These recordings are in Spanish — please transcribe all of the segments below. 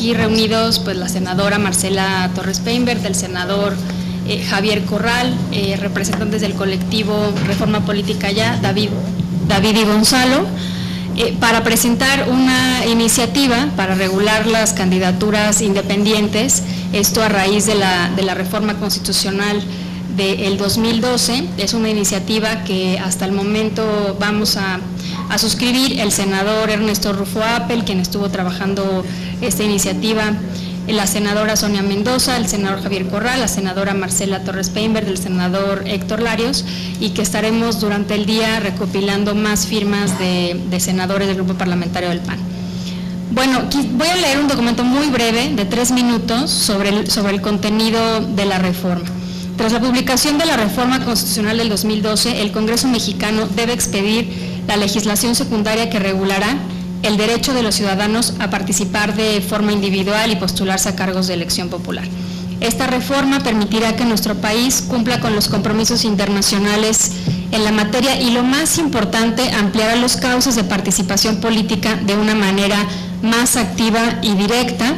aquí reunidos pues la senadora Marcela Torres Peinbert, el senador Javier Corral, representantes del colectivo Reforma Política Ya, David y Gonzalo, para presentar una iniciativa para regular las candidaturas independientes, esto a raíz de la reforma constitucional del 2012. Es una iniciativa que hasta el momento vamos a suscribir el senador Ernesto Rufo Appel, quien estuvo trabajando esta iniciativa, la senadora Sonia Mendoza, el senador Javier Corral, la senadora Marcela Torres Peinbert, el senador Héctor Larios, y que estaremos durante el día recopilando más firmas de senadores del Grupo Parlamentario del PAN. Bueno, voy a leer un documento muy breve de 3 minutos sobre el contenido de la reforma. Tras la publicación de la reforma constitucional del 2012, el Congreso mexicano debe expedir la legislación secundaria que regulará el derecho de los ciudadanos a participar de forma individual y postularse a cargos de elección popular. Esta reforma permitirá que nuestro país cumpla con los compromisos internacionales en la materia y, lo más importante, ampliará los cauces de participación política de una manera más activa y directa,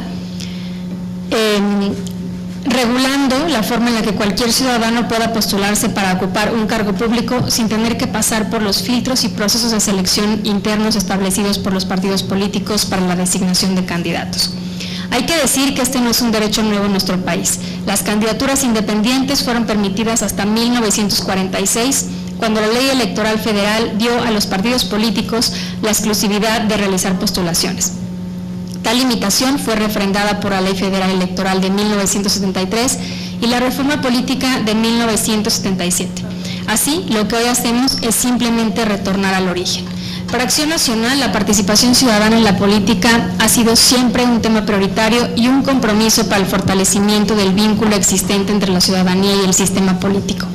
regulando la forma en la que cualquier ciudadano pueda postularse para ocupar un cargo público sin tener que pasar por los filtros y procesos de selección internos establecidos por los partidos políticos para la designación de candidatos. Hay que decir que este no es un derecho nuevo en nuestro país. Las candidaturas independientes fueron permitidas hasta 1946, cuando la Ley Electoral Federal dio a los partidos políticos la exclusividad de realizar postulaciones. Tal limitación fue refrendada por la Ley Federal Electoral de 1973 y la Reforma Política de 1977. Así, lo que hoy hacemos es simplemente retornar al origen. Para Acción Nacional, la participación ciudadana en la política ha sido siempre un tema prioritario y un compromiso para el fortalecimiento del vínculo existente entre la ciudadanía y el sistema político.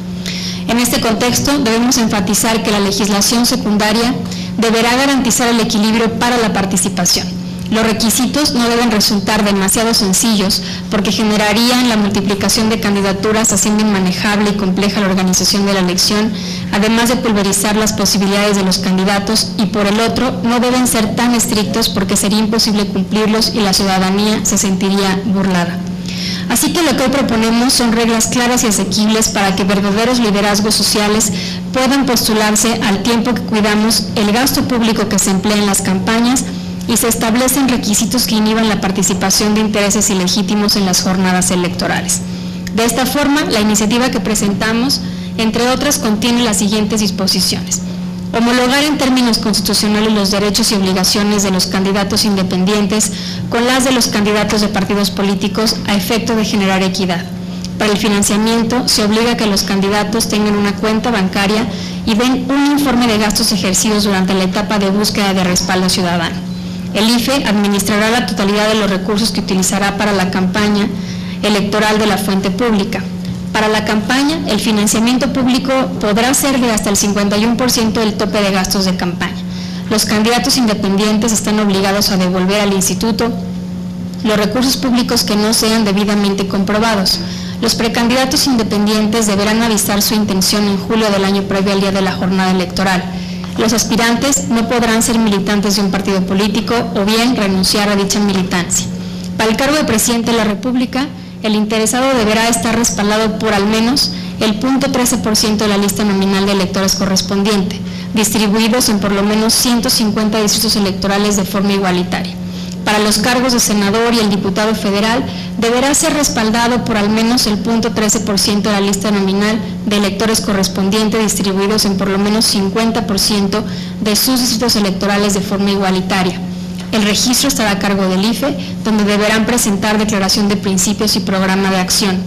En este contexto, debemos enfatizar que la legislación secundaria deberá garantizar el equilibrio para la participación. Los requisitos no deben resultar demasiado sencillos porque generarían la multiplicación de candidaturas, haciendo inmanejable y compleja la organización de la elección, además de pulverizar las posibilidades de los candidatos, y por el otro, no deben ser tan estrictos porque sería imposible cumplirlos y la ciudadanía se sentiría burlada. Así que lo que hoy proponemos son reglas claras y asequibles para que verdaderos liderazgos sociales puedan postularse al tiempo que cuidamos el gasto público que se emplea en las campañas, y se establecen requisitos que inhiban la participación de intereses ilegítimos en las jornadas electorales. De esta forma, la iniciativa que presentamos, entre otras, contiene las siguientes disposiciones: homologar en términos constitucionales los derechos y obligaciones de los candidatos independientes con las de los candidatos de partidos políticos a efecto de generar equidad. Para el financiamiento, se obliga a que los candidatos tengan una cuenta bancaria y den un informe de gastos ejercidos durante la etapa de búsqueda de respaldo ciudadano. El IFE administrará la totalidad de los recursos que utilizará para la campaña electoral de la fuente pública. Para la campaña, el financiamiento público podrá ser de hasta el 51% del tope de gastos de campaña. Los candidatos independientes están obligados a devolver al instituto los recursos públicos que no sean debidamente comprobados. Los precandidatos independientes deberán avisar su intención en julio del año previo al día de la jornada electoral. Los aspirantes no podrán ser militantes de un partido político o bien renunciar a dicha militancia. Para el cargo de presidente de la República, el interesado deberá estar respaldado por al menos el 0.13% de la lista nominal de electores correspondiente, distribuidos en por lo menos 150 distritos electorales de forma igualitaria. Para los cargos de senador y el diputado federal, deberá ser respaldado por al menos el 0.13% de la lista nominal de electores correspondiente, distribuidos en por lo menos 50% de sus distritos electorales de forma igualitaria. El registro estará a cargo del IFE, donde deberán presentar declaración de principios y programa de acción.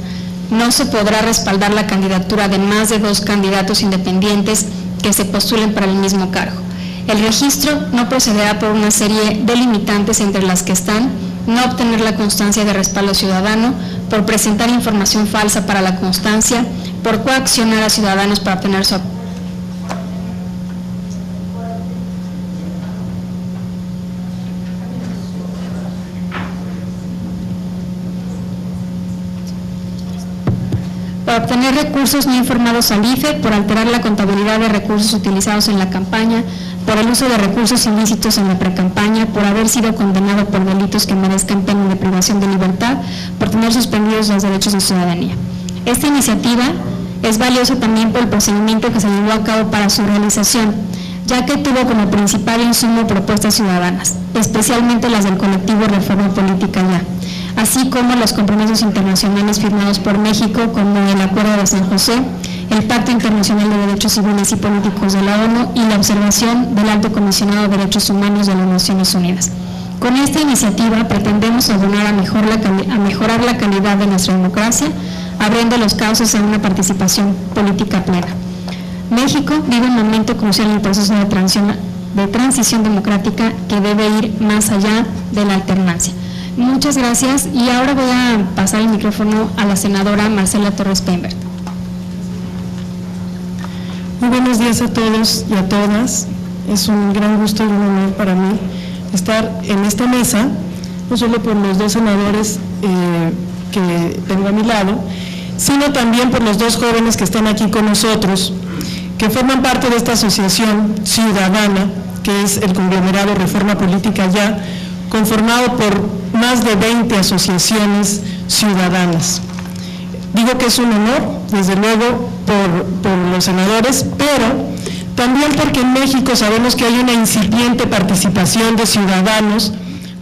No se podrá respaldar la candidatura de más de 2 candidatos independientes que se postulen para el mismo cargo. El registro no procederá por una serie de limitantes, entre las que están: no obtener la constancia de respaldo ciudadano, por presentar información falsa para la constancia, por coaccionar a ciudadanos para obtener su para obtener recursos no informados al IFE, por alterar la contabilidad de recursos utilizados en la campaña, por el uso de recursos ilícitos en la precampaña, por haber sido condenado por delitos que merezcan pena de privación de libertad, por tener suspendidos los derechos de ciudadanía. Esta iniciativa es valiosa también por el procedimiento que se llevó a cabo para su realización, ya que tuvo como principal insumo propuestas ciudadanas, especialmente las del colectivo Reforma Política Ya, así como los compromisos internacionales firmados por México, como el Acuerdo de San José, el Pacto Internacional de Derechos Civiles y Políticos de la ONU y la observación del Alto Comisionado de Derechos Humanos de las Naciones Unidas. Con esta iniciativa pretendemos abonar a mejorar la calidad de nuestra democracia, abriendo los cauces a una participación política plena. México vive un momento crucial en el proceso de transición democrática que debe ir más allá de la alternancia. Muchas gracias y ahora voy a pasar el micrófono a la senadora Marcela Torres Peinbert. Muy buenos días a todos y a todas. Es un gran gusto y un honor para mí estar en esta mesa, no solo por los dos senadores que tengo a mi lado, sino también por los dos jóvenes que están aquí con nosotros, que forman parte de esta asociación ciudadana, que es el conglomerado Reforma Política Ya, conformado por más de 20 asociaciones ciudadanas. Digo que es un honor, desde luego, por los senadores, pero también porque en México sabemos que hay una incipiente participación de ciudadanos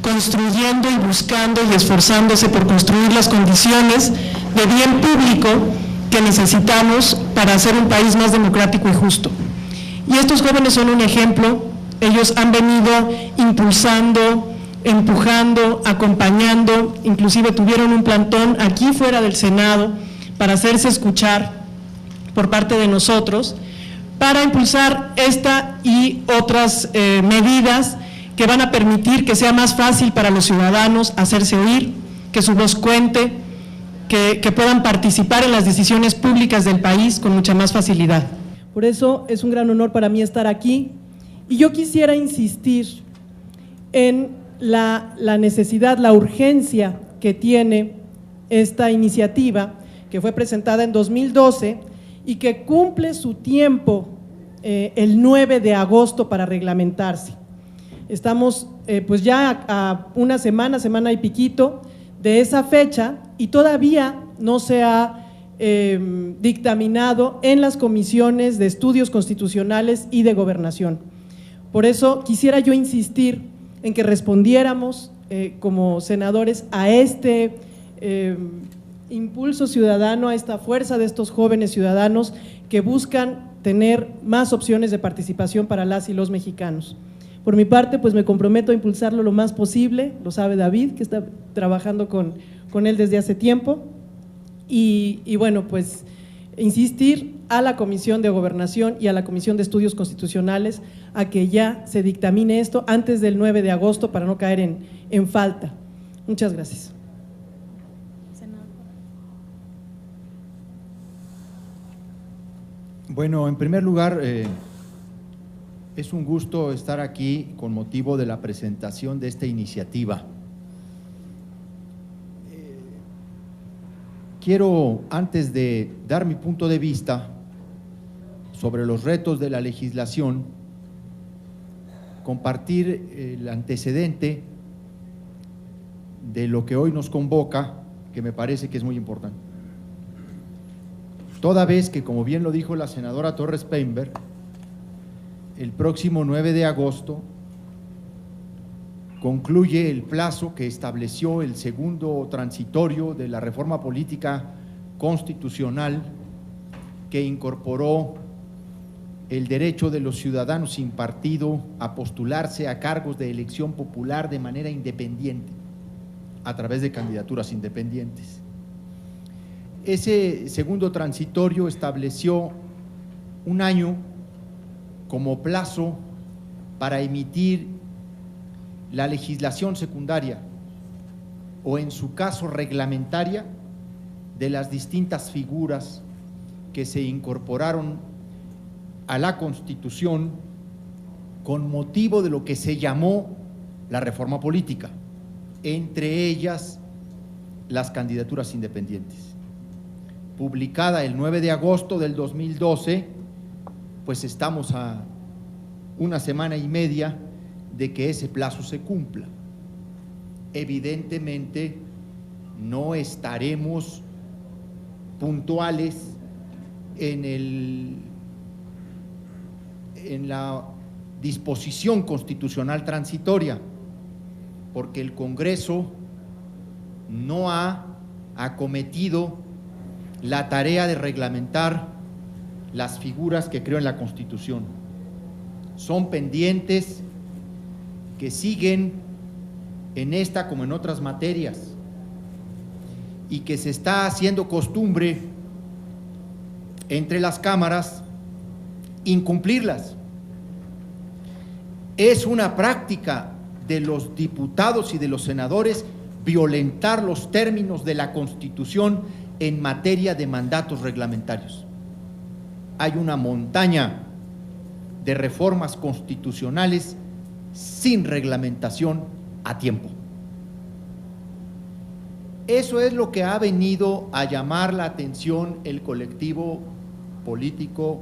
construyendo y buscando y esforzándose por construir las condiciones de bien público que necesitamos para hacer un país más democrático y justo. Y estos jóvenes son un ejemplo. Ellos han venido impulsando, empujando, acompañando, inclusive tuvieron un plantón aquí fuera del Senado para hacerse escuchar por parte de nosotros, para impulsar esta y otras medidas que van a permitir que sea más fácil para los ciudadanos hacerse oír, que su voz cuente, que puedan participar en las decisiones públicas del país con mucha más facilidad. Por eso es un gran honor para mí estar aquí y yo quisiera insistir en la necesidad, la urgencia que tiene esta iniciativa que fue presentada en 2012 y que cumple su tiempo el 9 de agosto para reglamentarse. Estamos pues ya a una semana y piquito de esa fecha y todavía no se ha dictaminado en las comisiones de estudios constitucionales y de gobernación. Por eso quisiera yo insistir en que respondiéramos como senadores a este impulso ciudadano, a esta fuerza de estos jóvenes ciudadanos que buscan tener más opciones de participación para las y los mexicanos. Por mi parte, pues me comprometo a impulsarlo lo más posible, lo sabe David, que está trabajando con él desde hace tiempo, y bueno, pues insistir a la Comisión de Gobernación y a la Comisión de Estudios Constitucionales a que ya se dictamine esto antes del 9 de agosto para no caer en falta. Muchas gracias. Bueno, en primer lugar, es un gusto estar aquí con motivo de la presentación de esta iniciativa. Quiero, antes de dar mi punto de vista sobre los retos de la legislación, compartir el antecedente de lo que hoy nos convoca, que me parece que es muy importante. Toda vez que, como bien lo dijo la senadora Torres Peinbert, el próximo 9 de agosto concluye el plazo que estableció el segundo transitorio de la reforma política constitucional que incorporó el derecho de los ciudadanos sin partido a postularse a cargos de elección popular de manera independiente, a través de candidaturas independientes. Ese segundo transitorio estableció un año como plazo para emitir la legislación secundaria o, en su caso, reglamentaria de las distintas figuras que se incorporaron a la Constitución con motivo de lo que se llamó la reforma política, entre ellas las candidaturas independientes. publicada el 9 de agosto del 2012, pues estamos a una semana y media de que ese plazo se cumpla. Evidentemente no estaremos puntuales en la disposición constitucional transitoria, porque el Congreso no ha acometido la tarea de reglamentar las figuras que creó en la Constitución. Son pendientes que siguen en esta como en otras materias y que se está haciendo costumbre entre las cámaras incumplirlas. Es una práctica de los diputados y de los senadores violentar los términos de la Constitución en materia de mandatos reglamentarios. Hay una montaña de reformas constitucionales sin reglamentación a tiempo. Eso es lo que ha venido a llamar la atención el colectivo político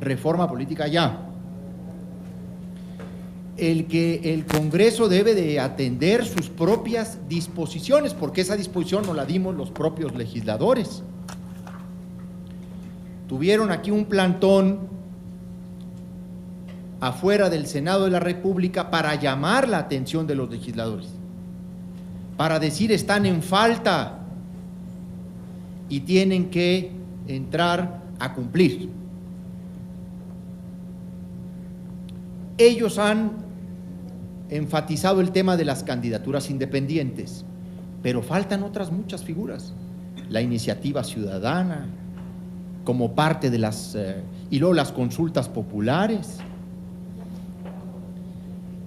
Reforma Política Ya. El que el Congreso debe de atender sus propias disposiciones, porque esa disposición nos la dimos los propios legisladores. Tuvieron aquí un plantón afuera del Senado de la República para llamar la atención de los legisladores, para decir están en falta y tienen que entrar a cumplir. Ellos han enfatizado el tema de las candidaturas independientes, pero faltan otras muchas figuras. La iniciativa ciudadana, como parte de y luego las consultas populares.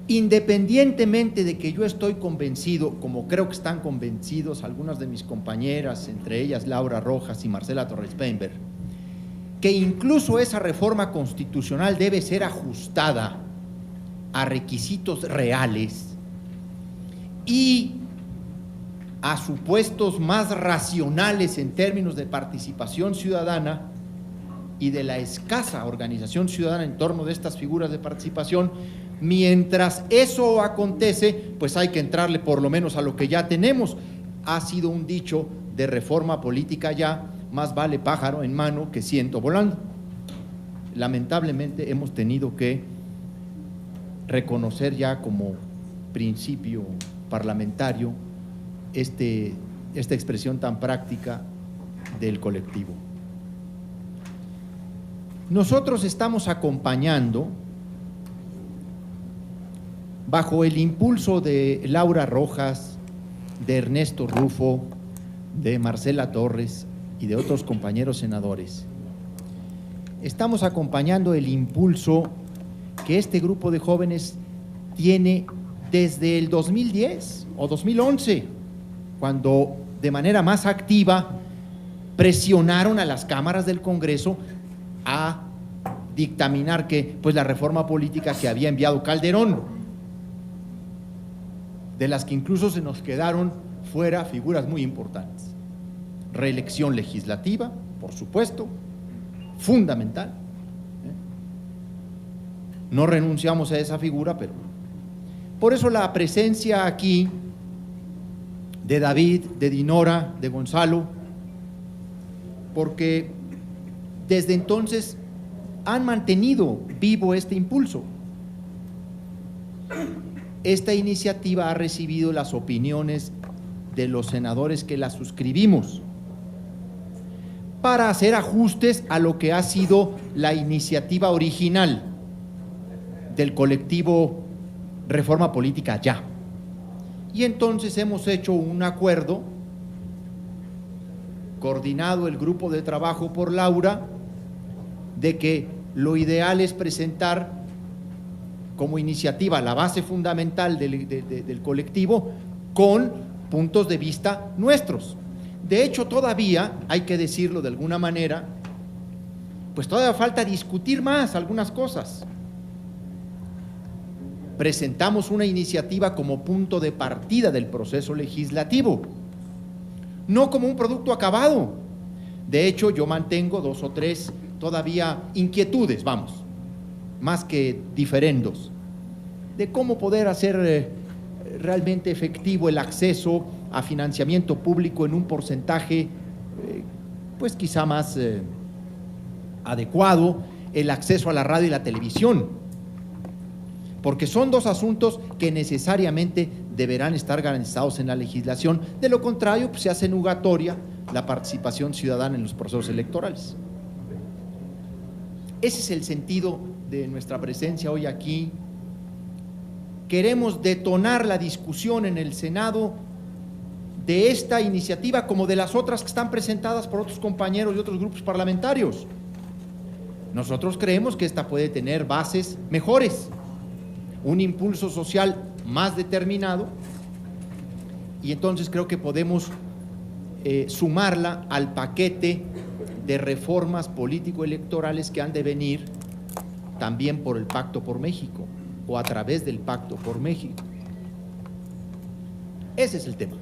Independientemente de que yo estoy convencido, como creo que están convencidos algunas de mis compañeras, entre ellas Laura Rojas y Marcela Torres Peinberg, que incluso esa reforma constitucional debe ser ajustada a requisitos reales y a supuestos más racionales en términos de participación ciudadana y de la escasa organización ciudadana en torno de estas figuras de participación. Mientras eso acontece, pues hay que entrarle por lo menos a lo que ya tenemos. Ha sido un dicho de Reforma Política Ya: más vale pájaro en mano que ciento volando. Lamentablemente hemos tenido que reconocer ya como principio parlamentario esta expresión tan práctica del colectivo. Nosotros estamos acompañando, bajo el impulso de Laura Rojas, de Ernesto Rufo, de Marcela Torres y de otros compañeros senadores, estamos acompañando el impulso que este grupo de jóvenes tiene desde el 2010 o 2011, cuando de manera más activa presionaron a las cámaras del Congreso a dictaminar que pues la reforma política que había enviado Calderón, de las que incluso se nos quedaron fuera figuras muy importantes. Reelección legislativa, por supuesto, fundamental. No renunciamos a esa figura, pero por eso la presencia aquí de David, de Dinora, de Gonzalo, porque desde entonces han mantenido vivo este impulso. Esta iniciativa ha recibido las opiniones de los senadores que la suscribimos para hacer ajustes a lo que ha sido la iniciativa original del colectivo Reforma Política Ya. Y entonces hemos hecho un acuerdo, coordinado el grupo de trabajo por Laura, de que lo ideal es presentar como iniciativa la base fundamental del colectivo con puntos de vista nuestros. De hecho, todavía, hay que decirlo de alguna manera, pues todavía falta discutir más algunas cosas. Presentamos una iniciativa como punto de partida del proceso legislativo, no como un producto acabado, De hecho, yo mantengo 2 o 3 todavía inquietudes, vamos, más que diferendos, de cómo poder hacer realmente efectivo el acceso a financiamiento público en un porcentaje, pues quizá más adecuado, el acceso a la radio y la televisión, porque son 2 asuntos que necesariamente deberán estar garantizados en la legislación. De lo contrario, pues se hace nugatoria la participación ciudadana en los procesos electorales. Ese es el sentido de nuestra presencia hoy aquí. Queremos detonar la discusión en el Senado de esta iniciativa como de las otras que están presentadas por otros compañeros y otros grupos parlamentarios. Nosotros creemos que esta puede tener bases mejores, un impulso social más determinado, y entonces creo que podemos sumarla al paquete de reformas político-electorales que han de venir también por el Pacto por México o a través del Pacto por México. Ese es el tema.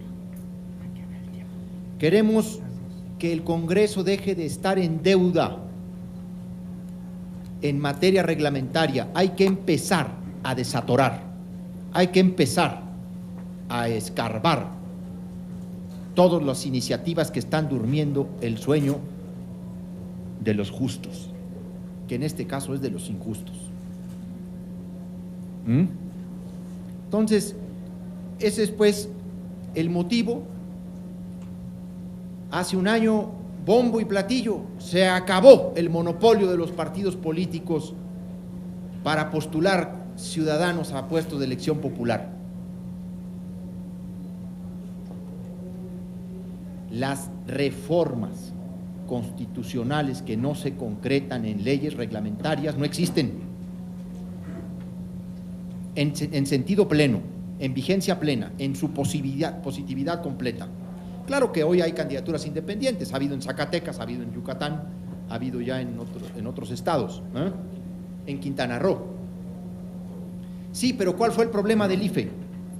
Queremos que el Congreso deje de estar en deuda en materia reglamentaria. Hay que empezar a desatorar, hay que empezar a escarbar todas las iniciativas que están durmiendo el sueño de los justos, que en este caso es de los injustos. Entonces, ese es pues el motivo. Hace un año, bombo y platillo, se acabó el monopolio de los partidos políticos para postular ciudadanos a puestos de elección popular. Las reformas constitucionales que no se concretan en leyes reglamentarias no existen en sentido pleno, en vigencia plena, en su positividad completa. Claro que hoy hay candidaturas independientes, ha habido en Zacatecas, ha habido en Yucatán, ha habido ya en otros estados, en Quintana Roo. Sí, pero ¿cuál fue el problema del IFE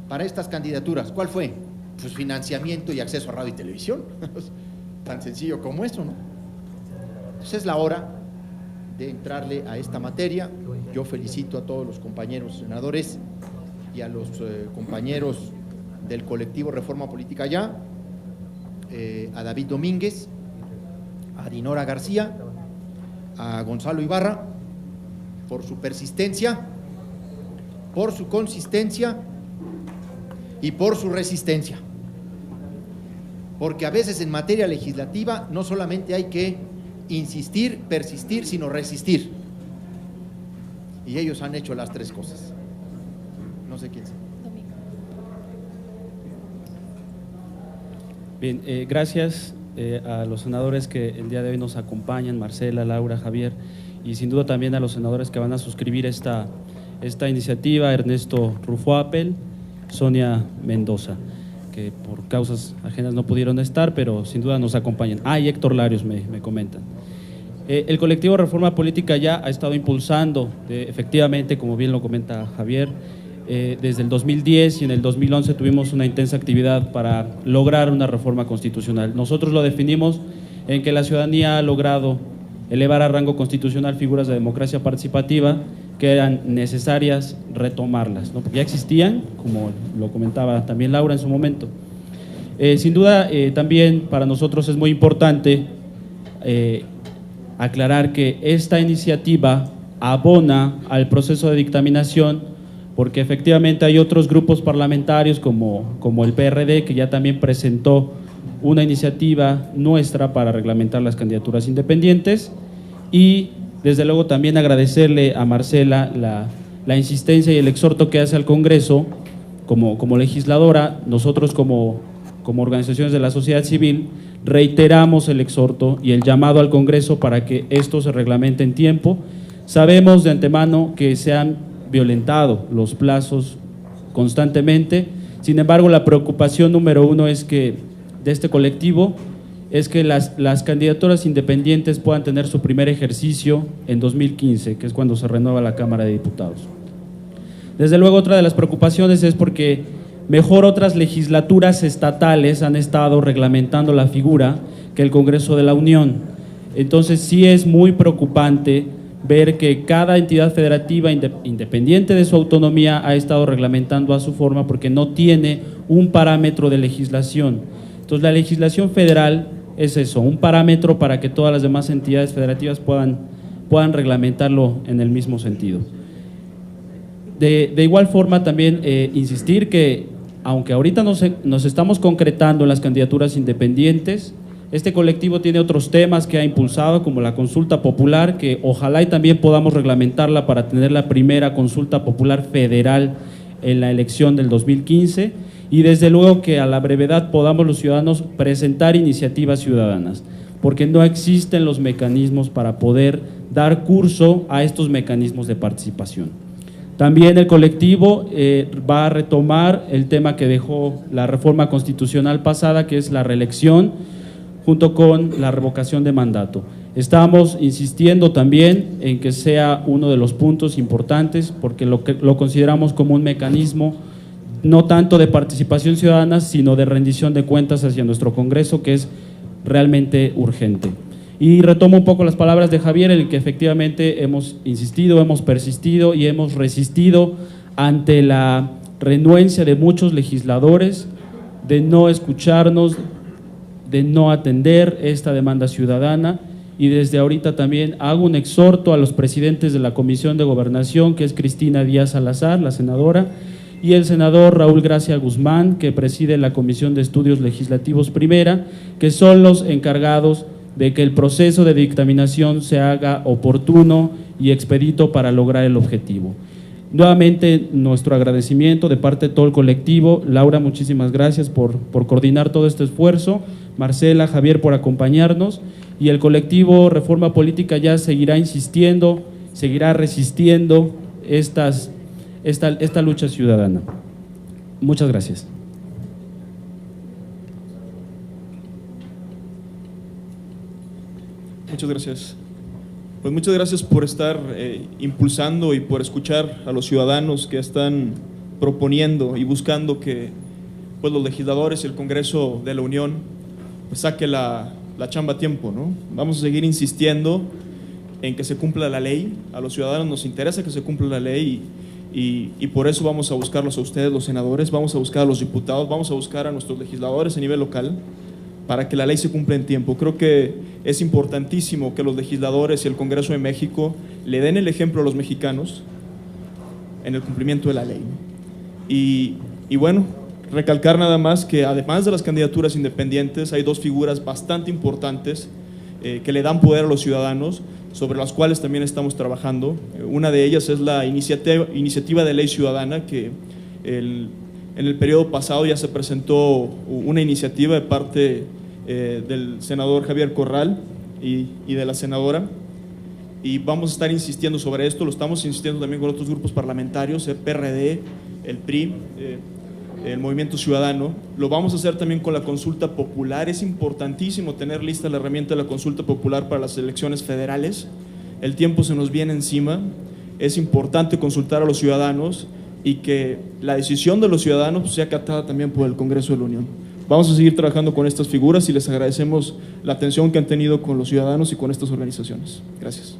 para estas candidaturas? ¿Cuál fue? Pues financiamiento y acceso a radio y televisión. Tan sencillo como eso, ¿no? Entonces es la hora de entrarle a esta materia. Yo felicito a todos los compañeros senadores y a los compañeros del colectivo Reforma Política Ya, a David Domínguez, a Dinora García, a Gonzalo Ibarra, por su persistencia, por su consistencia y por su resistencia. Porque a veces en materia legislativa no solamente hay que insistir, persistir, sino resistir. Y ellos han hecho las 3 cosas. No sé quién sea. Bien, gracias a los senadores que el día de hoy nos acompañan, Marcela, Laura, Javier, y sin duda también a los senadores que van a suscribir esta iniciativa, Ernesto Rufo Appel, Sonia Mendoza, que por causas ajenas no pudieron estar, pero sin duda nos acompañan. Y Héctor Larios me comentan. El colectivo Reforma Política Ya ha estado impulsando, efectivamente, como bien lo comenta Javier, desde el 2010 y en el 2011 tuvimos una intensa actividad para lograr una reforma constitucional. Nosotros lo definimos en que la ciudadanía ha logrado elevar a rango constitucional figuras de democracia participativa que eran necesarias retomarlas, ¿no? Porque ya existían, como lo comentaba también Laura en su momento. Sin duda, también para nosotros es muy importante aclarar que esta iniciativa abona al proceso de dictaminación, porque efectivamente hay otros grupos parlamentarios como el PRD, que ya también presentó una iniciativa nuestra para reglamentar las candidaturas independientes, y desde luego también agradecerle a Marcela la insistencia y el exhorto que hace al Congreso como legisladora. Nosotros como organizaciones de la sociedad civil reiteramos el exhorto y el llamado al Congreso para que esto se reglamente en tiempo. Sabemos de antemano que se han violentado los plazos constantemente, sin embargo la preocupación número 1 es que de este colectivo es que las candidaturas independientes puedan tener su primer ejercicio en 2015, que es cuando se renueva la Cámara de Diputados. Desde luego otra de las preocupaciones es porque mejor otras legislaturas estatales han estado reglamentando la figura que el Congreso de la Unión. Entonces sí es muy preocupante ver que cada entidad federativa, independiente de su autonomía, ha estado reglamentando a su forma porque no tiene un parámetro de legislación. Entonces la legislación federal es eso, un parámetro para que todas las demás entidades federativas puedan reglamentarlo en el mismo sentido. De igual forma también insistir que aunque ahorita nos estamos concretando en las candidaturas independientes, este colectivo tiene otros temas que ha impulsado, como la consulta popular, que ojalá y también podamos reglamentarla para tener la primera consulta popular federal en la elección del 2015, y desde luego que a la brevedad podamos los ciudadanos presentar iniciativas ciudadanas, porque no existen los mecanismos para poder dar curso a estos mecanismos de participación. También el colectivo va a retomar el tema que dejó la reforma constitucional pasada, que es la reelección, junto con la revocación de mandato. Estamos insistiendo también en que sea uno de los puntos importantes, porque lo consideramos como un mecanismo no tanto de participación ciudadana, sino de rendición de cuentas hacia nuestro Congreso, que es realmente urgente. Y retomo un poco las palabras de Javier, en el que efectivamente hemos insistido, hemos persistido y hemos resistido ante la renuencia de muchos legisladores de no escucharnos, de no atender esta demanda ciudadana, y desde ahorita también hago un exhorto a los presidentes de la Comisión de Gobernación, que es Cristina Díaz Salazar, la senadora, y el senador Raúl Gracia Guzmán, que preside la Comisión de Estudios Legislativos Primera, que son los encargados de que el proceso de dictaminación se haga oportuno y expedito para lograr el objetivo. Nuevamente, nuestro agradecimiento de parte de todo el colectivo. Laura, muchísimas gracias por coordinar todo este esfuerzo. Marcela, Javier, por acompañarnos, y el colectivo Reforma Política ya seguirá insistiendo, seguirá resistiendo esta lucha ciudadana. Muchas gracias. Muchas gracias. Pues muchas gracias por estar impulsando y por escuchar a los ciudadanos que están proponiendo y buscando que pues, los legisladores y el Congreso de la Unión pues, saque la chamba a tiempo, ¿no? Vamos a seguir insistiendo en que se cumpla la ley. A los ciudadanos nos interesa que se cumpla la ley y por eso vamos a buscarlos a ustedes, los senadores, vamos a buscar a los diputados, vamos a buscar a nuestros legisladores a nivel local para que la ley se cumpla en tiempo. Creo que es importantísimo que los legisladores y el Congreso de México le den el ejemplo a los mexicanos en el cumplimiento de la ley. Y bueno, recalcar nada más que además de las candidaturas independientes hay dos figuras bastante importantes que le dan poder a los ciudadanos, sobre las cuales también estamos trabajando. Una de ellas es la iniciativa de ley ciudadana, que en el periodo pasado ya se presentó una iniciativa de parte del senador Javier Corral y de la senadora, y vamos a estar insistiendo sobre esto. Lo estamos insistiendo también con otros grupos parlamentarios, el PRD, el PRI, el Movimiento Ciudadano. Lo vamos a hacer también con la consulta popular. Es importantísimo tener lista la herramienta de la consulta popular para las elecciones federales. El tiempo se nos viene encima, es importante consultar a los ciudadanos y que la decisión de los ciudadanos pues, sea acatada también por el Congreso de la Unión. Vamos a seguir trabajando con estas figuras y les agradecemos la atención que han tenido con los ciudadanos y con estas organizaciones. Gracias.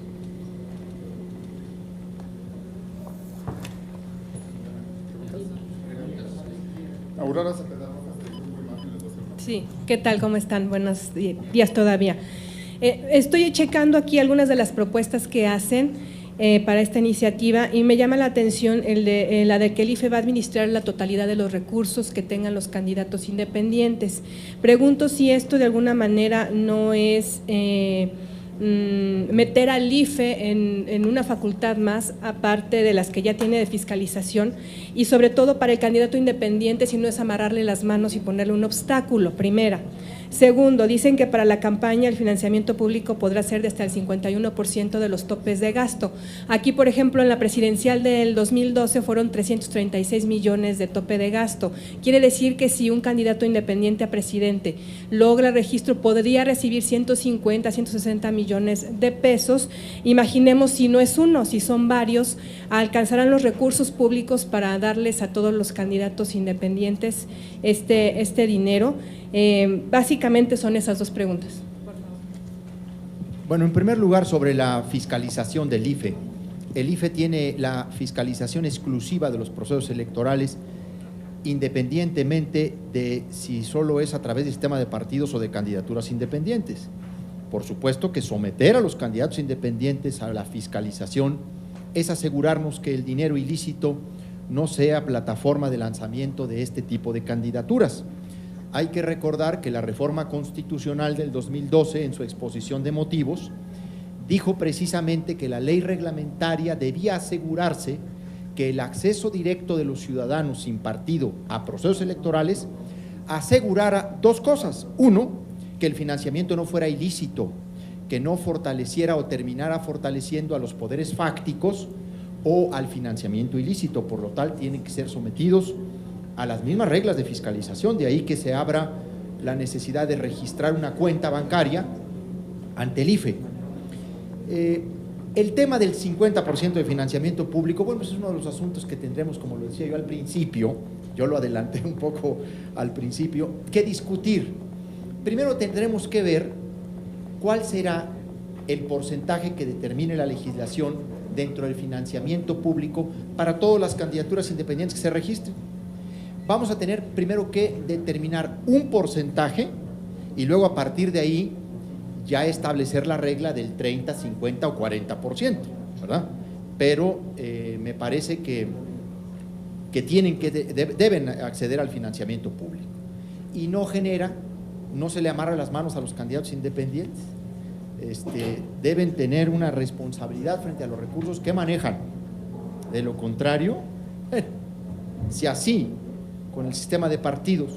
Sí, ¿qué tal? ¿Cómo están? Buenos días todavía. Estoy checando aquí algunas de las propuestas que hacen para esta iniciativa y me llama la atención la de que el IFE va a administrar la totalidad de los recursos que tengan los candidatos independientes. Pregunto si esto de alguna manera no es meter al IFE en una facultad más, aparte de las que ya tiene de fiscalización, y sobre todo para el candidato independiente, si no es amarrarle las manos y ponerle un obstáculo, primera. Segundo, dicen que para la campaña el financiamiento público podrá ser de hasta el 51% de los topes de gasto. Aquí, por ejemplo, en la presidencial del 2012 fueron 336 millones de tope de gasto. Quiere decir que si un candidato independiente a presidente logra registro, podría recibir 150, 160 millones de pesos. Imaginemos si no es uno, si son varios, alcanzarán los recursos públicos para darles a todos los candidatos independientes este dinero. Básicamente básicamente son esas dos preguntas. Bueno, en primer lugar, sobre la fiscalización del IFE. El IFE tiene la fiscalización exclusiva de los procesos electorales, independientemente de si solo es a través del sistema de partidos o de candidaturas independientes. Por supuesto que someter a los candidatos independientes a la fiscalización es asegurarnos que el dinero ilícito no sea plataforma de lanzamiento de este tipo de candidaturas. Hay que recordar que la reforma constitucional del 2012, en su exposición de motivos, dijo precisamente que la ley reglamentaria debía asegurarse que el acceso directo de los ciudadanos sin partido a procesos electorales asegurara dos cosas. Uno, que el financiamiento no fuera ilícito, que no fortaleciera o terminara fortaleciendo a los poderes fácticos o al financiamiento ilícito, por lo tal tienen que ser sometidos a las mismas reglas de fiscalización, de ahí que se abra la necesidad de registrar una cuenta bancaria ante el IFE. El tema del 50% de financiamiento público, bueno, pues es uno de los asuntos que tendremos, como lo decía yo al principio, yo lo adelanté un poco al principio, que discutir. Primero tendremos que ver cuál será el porcentaje que determine la legislación dentro del financiamiento público para todas las candidaturas independientes que se registren. Vamos a tener primero que determinar un porcentaje y luego a partir de ahí ya establecer la regla del 30, 50 o 40%, ¿verdad? Pero me parece que deben acceder al financiamiento público y no se le amarra las manos a los candidatos independientes. Deben tener una responsabilidad frente a los recursos que manejan. De lo contrario, si así, con el sistema de partidos,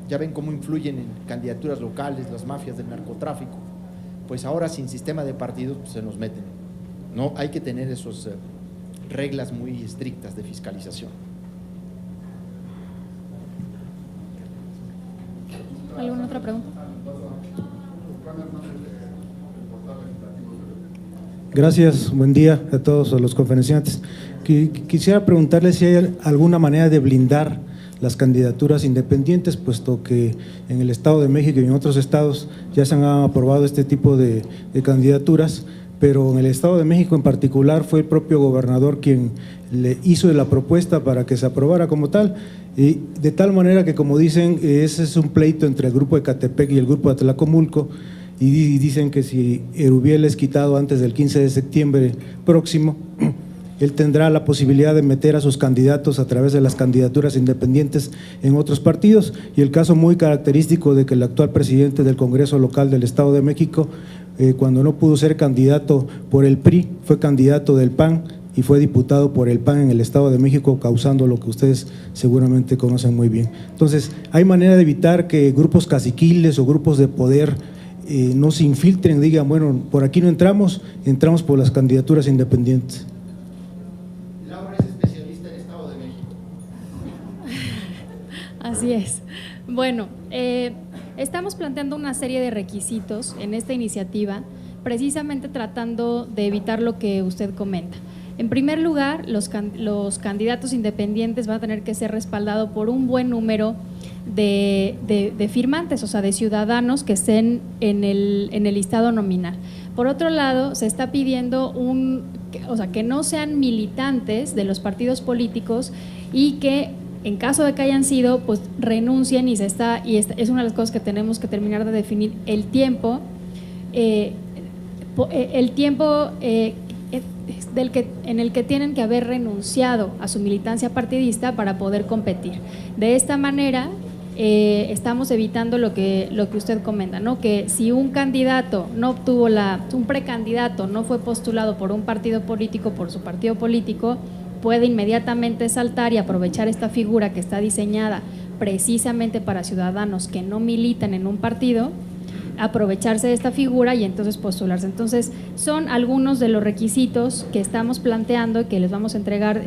ya ven cómo influyen en candidaturas locales las mafias del narcotráfico, pues ahora sin sistema de partidos pues se nos meten. No, hay que tener esas reglas muy estrictas de fiscalización. ¿Alguna otra pregunta? Gracias, buen día a todos los conferenciantes. Quisiera preguntarles si hay alguna manera de blindar las candidaturas independientes, puesto que en el Estado de México y en otros estados ya se han aprobado este tipo de candidaturas, pero en el Estado de México en particular fue el propio gobernador quien le hizo la propuesta para que se aprobara como tal, y de tal manera que, como dicen, ese es un pleito entre el Grupo de Ecatepec y el Grupo de Atlacomulco, y dicen que si Erubiel es quitado antes del 15 de septiembre próximo, él tendrá la posibilidad de meter a sus candidatos a través de las candidaturas independientes en otros partidos, y el caso muy característico de que el actual presidente del Congreso local del Estado de México, cuando no pudo ser candidato por el PRI, fue candidato del PAN y fue diputado por el PAN en el Estado de México, causando lo que ustedes seguramente conocen muy bien. Entonces, ¿hay manera de evitar que grupos caciquiles o grupos de poder no se infiltren, digan, bueno, por aquí no entramos por las candidaturas independientes? Así es. Bueno, estamos planteando una serie de requisitos en esta iniciativa, precisamente tratando de evitar lo que usted comenta. En primer lugar, los candidatos independientes van a tener que ser respaldados por un buen número de firmantes, o sea, de ciudadanos que estén en el listado nominal. Por otro lado, se está pidiendo que no sean militantes de los partidos políticos y que, en caso de que hayan sido, pues renuncien, y es una de las cosas que tenemos que terminar de definir el tiempo en el que tienen que haber renunciado a su militancia partidista para poder competir. De esta manera estamos evitando lo que usted comenta, ¿no? Que si un candidato no obtuvo un precandidato no fue postulado por un partido político, por su partido político, puede inmediatamente saltar y aprovechar esta figura que está diseñada precisamente para ciudadanos que no militan en un partido, aprovecharse de esta figura y entonces postularse. Entonces, son algunos de los requisitos que estamos planteando y que les vamos a entregar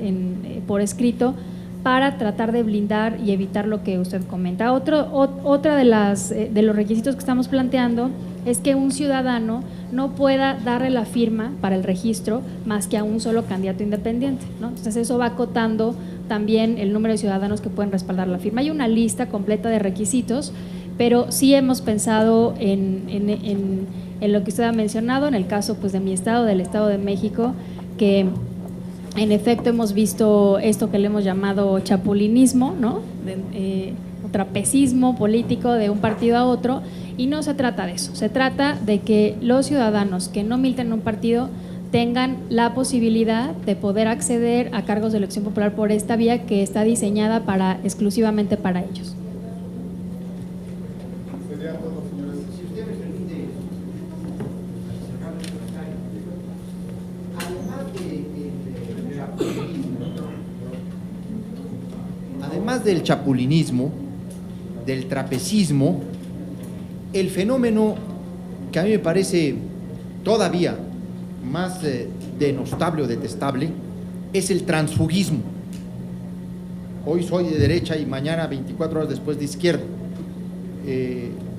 por escrito para tratar de blindar y evitar lo que usted comenta. Otra de los requisitos que estamos planteando es que un ciudadano no pueda darle la firma para el registro más que a un solo candidato independiente, ¿no? Entonces, eso va acotando también el número de ciudadanos que pueden respaldar la firma. Hay una lista completa de requisitos pero sí hemos pensado en lo que usted ha mencionado, en el caso pues de mi estado, del Estado de México, que en efecto hemos visto esto que le hemos llamado chapulinismo, ¿no? Trapecismo político de un partido a otro, y no se trata de eso, se trata de que los ciudadanos que no militan en un partido tengan la posibilidad de poder acceder a cargos de elección popular por esta vía que está diseñada exclusivamente para ellos. Además del chapulinismo, del trapecismo, el fenómeno que a mí me parece todavía más denostable o detestable es el transfugismo. Hoy soy de derecha y mañana 24 horas después de izquierda,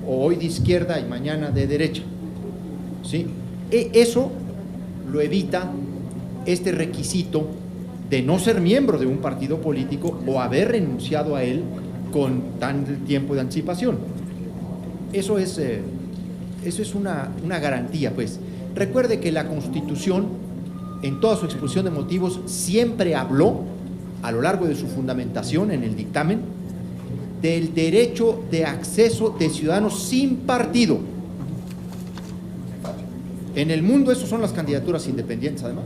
o hoy de izquierda y mañana de derecha, ¿sí? Eso lo evita este requisito de no ser miembro de un partido político o haber renunciado a él con tan tiempo de anticipación. Eso es una garantía, pues. Recuerde que la Constitución, en toda su exposición de motivos, siempre habló, a lo largo de su fundamentación en el dictamen, del derecho de acceso de ciudadanos sin partido. En el mundo, eso son las candidaturas independientes, además.